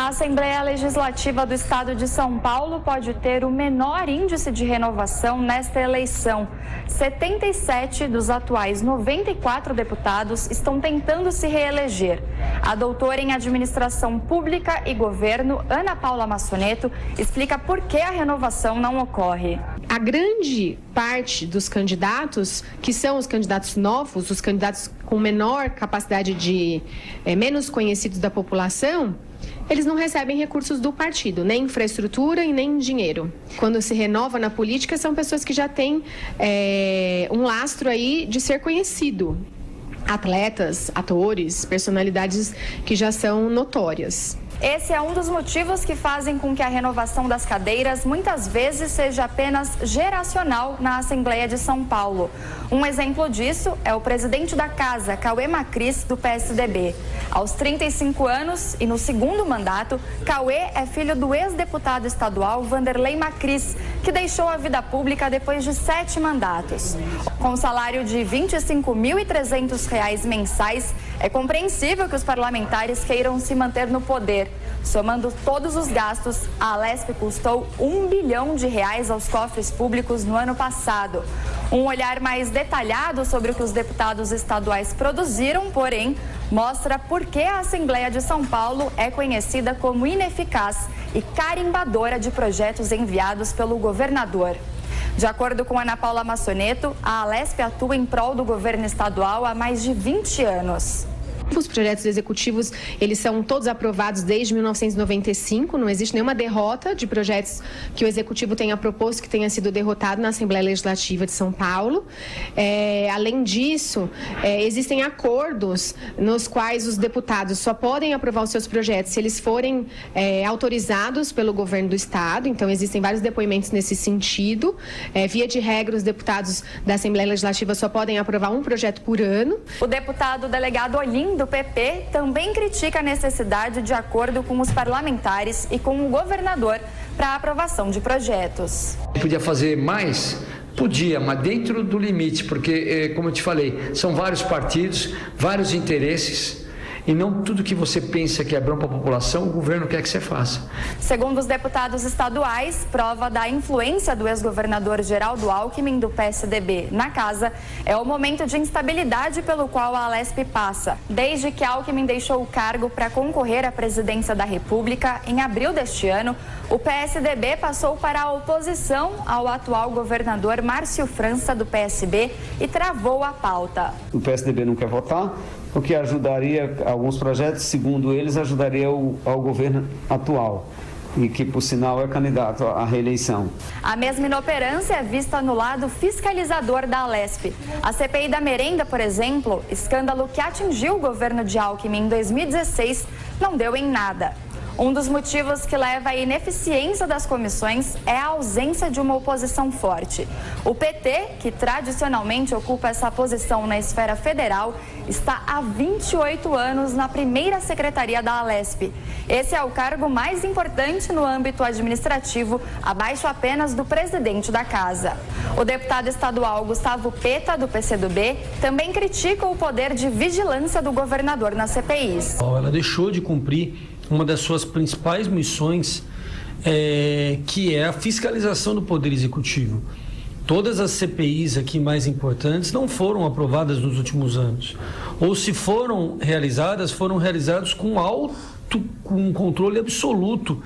A Assembleia Legislativa do Estado de São Paulo pode ter o menor índice de renovação nesta eleição. 77 dos atuais 94 deputados estão tentando se reeleger. A doutora em Administração Pública e Governo, Ana Paula Massoneto, explica por que a renovação não ocorre. A grande parte dos candidatos, que são os candidatos novos, os candidatos com menor capacidade de menos conhecidos da população, eles não recebem recursos do partido, nem infraestrutura e nem dinheiro. Quando se renova na política, são pessoas que já têm um lastro aí de ser conhecido. Atletas, atores, personalidades que já são notórias. Esse é um dos motivos que fazem com que a renovação das cadeiras muitas vezes seja apenas geracional na Assembleia de São Paulo. Um exemplo disso é o presidente da Casa, Cauê Macris, do PSDB. Aos 35 anos e no segundo mandato, Cauê é filho do ex-deputado estadual Vanderlei Macris, que deixou a vida pública depois de 7 mandatos. Com um salário de R$ 25.300 mensais, é compreensível que os parlamentares queiram se manter no poder. Somando todos os gastos, a Alesp custou R$ 1 bilhão aos cofres públicos no ano passado. Um olhar mais detalhado sobre o que os deputados estaduais produziram, porém, mostra por que a Assembleia de São Paulo é conhecida como ineficaz e carimbadora de projetos enviados pelo governador. De acordo com Ana Paula Massoneto, a Alesp atua em prol do governo estadual há mais de 20 anos. Os projetos executivos, eles são todos aprovados desde 1995, não existe nenhuma derrota de projetos que o Executivo tenha proposto que tenha sido derrotado na Assembleia Legislativa de São Paulo. Além disso, existem acordos nos quais os deputados só podem aprovar os seus projetos se eles forem autorizados pelo governo do Estado, então existem vários depoimentos nesse sentido. Via de regra, os deputados da Assembleia Legislativa só podem aprovar um projeto por ano. O deputado delegado Olim, do PP, também critica a necessidade de acordo com os parlamentares e com o governador para a aprovação de projetos. Podia fazer mais? Podia, mas dentro do limite, porque, como eu te falei, são vários partidos, vários interesses. E não tudo que você pensa que é bom para a população, o governo quer que você faça. Segundo os deputados estaduais, prova da influência do ex-governador Geraldo Alckmin, do PSDB, na casa, é o momento de instabilidade pelo qual a Alesp passa. Desde que Alckmin deixou o cargo para concorrer à presidência da República, em abril deste ano, o PSDB passou para a oposição ao atual governador Márcio França, do PSB, e travou a pauta. O PSDB não quer votar, o que ajudaria alguns projetos, segundo eles, ajudaria ao governo atual e que, por sinal, é candidato à reeleição. A mesma inoperância é vista no lado fiscalizador da Alesp. A CPI da merenda, por exemplo, escândalo que atingiu o governo de Alckmin em 2016, não deu em nada. Um dos motivos que leva à ineficiência das comissões é a ausência de uma oposição forte. O PT, que tradicionalmente ocupa essa posição na esfera federal, está há 28 anos na primeira secretaria da Alesp. Esse é o cargo mais importante no âmbito administrativo, abaixo apenas do presidente da casa. O deputado estadual Gustavo Peta, do PCdoB, também critica o poder de vigilância do governador nas CPIs. Ela deixou de cumprir uma das suas principais missões, que é a fiscalização do Poder Executivo. Todas as CPIs aqui mais importantes não foram aprovadas nos últimos anos. Ou se foram realizadas com um controle absoluto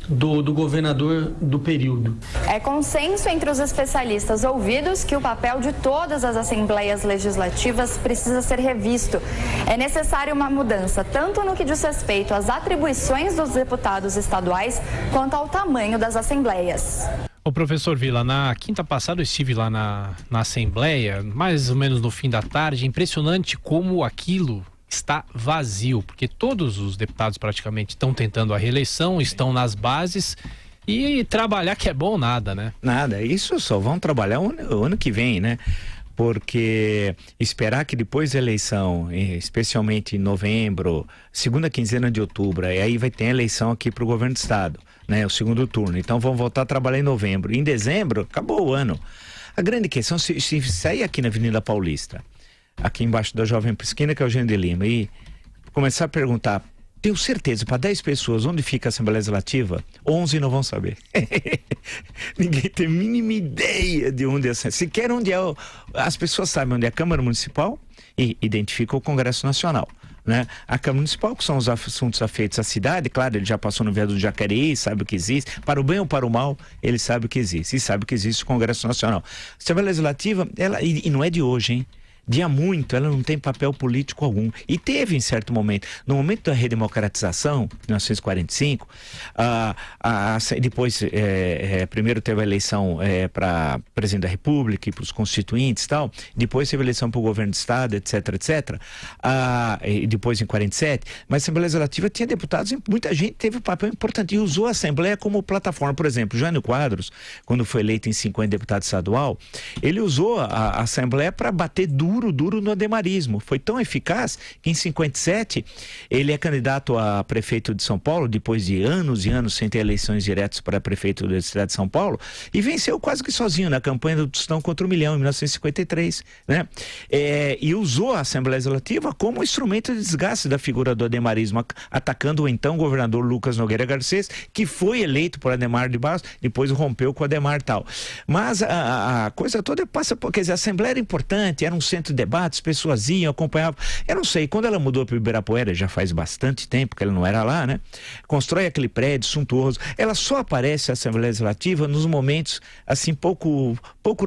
do governador do período. É consenso entre os especialistas ouvidos que o papel de todas as assembleias legislativas precisa ser revisto. É necessária uma mudança, tanto no que diz respeito às atribuições dos deputados estaduais, quanto ao tamanho das assembleias. O professor Vila, na quinta passada eu estive lá na Assembleia, mais ou menos no fim da tarde. Impressionante como aquilo está vazio, porque todos os deputados praticamente estão tentando a reeleição, estão nas bases, e trabalhar que é bom nada, né? Nada, isso só vão trabalhar o ano que vem, né? Porque esperar que depois da eleição, especialmente em novembro, segunda quinzena de outubro, e aí vai ter a eleição aqui para o governo do estado, né? O segundo turno, então vão voltar a trabalhar em novembro. Em dezembro, acabou o ano. A grande questão, se sair aqui na Avenida Paulista, aqui embaixo da Jovem Esquina, que é o Eugênio de Lima, e começar a perguntar, tenho certeza, para 10 pessoas, onde fica a Assembleia Legislativa, 11 não vão saber. Ninguém tem a mínima ideia de onde é. Sequer onde é. As pessoas sabem onde é a Câmara Municipal e identificam o Congresso Nacional. Né? A Câmara Municipal, que são os assuntos afeitos à cidade, claro, ele já passou no viaduto do Jacareí, sabe o que existe, para o bem ou para o mal, ele sabe o que existe, e sabe que existe o Congresso Nacional. A Assembleia Legislativa, ela, e não é de hoje, hein? De há muito, ela não tem papel político algum. E teve em certo momento, no momento da redemocratização, em 1945, depois, primeiro teve a eleição para presidente da República e para os constituintes e tal, depois teve a eleição para o governo do Estado, etc, etc, e depois em 47, mas a Assembleia Legislativa tinha deputados, muita gente teve um papel importante e usou a Assembleia como plataforma. Por exemplo, Jânio Quadros, quando foi eleito em 50 deputado estadual, ele usou a Assembleia para bater duro no ademarismo. Foi tão eficaz que em 57 ele é candidato a prefeito de São Paulo, depois de anos e anos sem ter eleições diretas para prefeito da cidade de São Paulo, e venceu quase que sozinho na campanha do Tostão contra o Milhão, em 1953, né? E usou a Assembleia Legislativa como instrumento de desgaste da figura do ademarismo, atacando o então governador Lucas Nogueira Garcês, que foi eleito por Ademar de Barros, depois rompeu com o Ademar e tal. Mas a coisa toda passa por... Quer dizer, a Assembleia era importante, era um centro de debates, pessoas iam, acompanhavam. Eu não sei, quando ela mudou para o Ibirapuera, já faz bastante tempo que ela não era lá, né? Constrói aquele prédio suntuoso. Ela só aparece a Assembleia Legislativa nos momentos, assim, pouco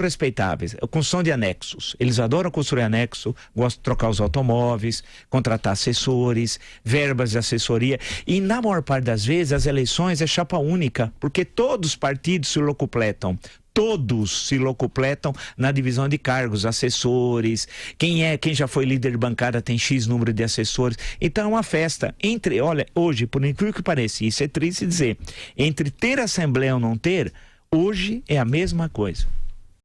respeitáveis. A construção de anexos. Eles adoram construir anexo, gostam de trocar os automóveis, contratar assessores, verbas de assessoria. E na maior parte das vezes, as eleições é chapa única, porque todos os partidos se locupletam. Todos se locupletam na divisão de cargos, assessores, quem já foi líder de bancada tem X número de assessores. Então é uma festa. Olha, hoje, por incrível que pareça, isso é triste dizer, entre ter assembleia ou não ter, hoje é a mesma coisa.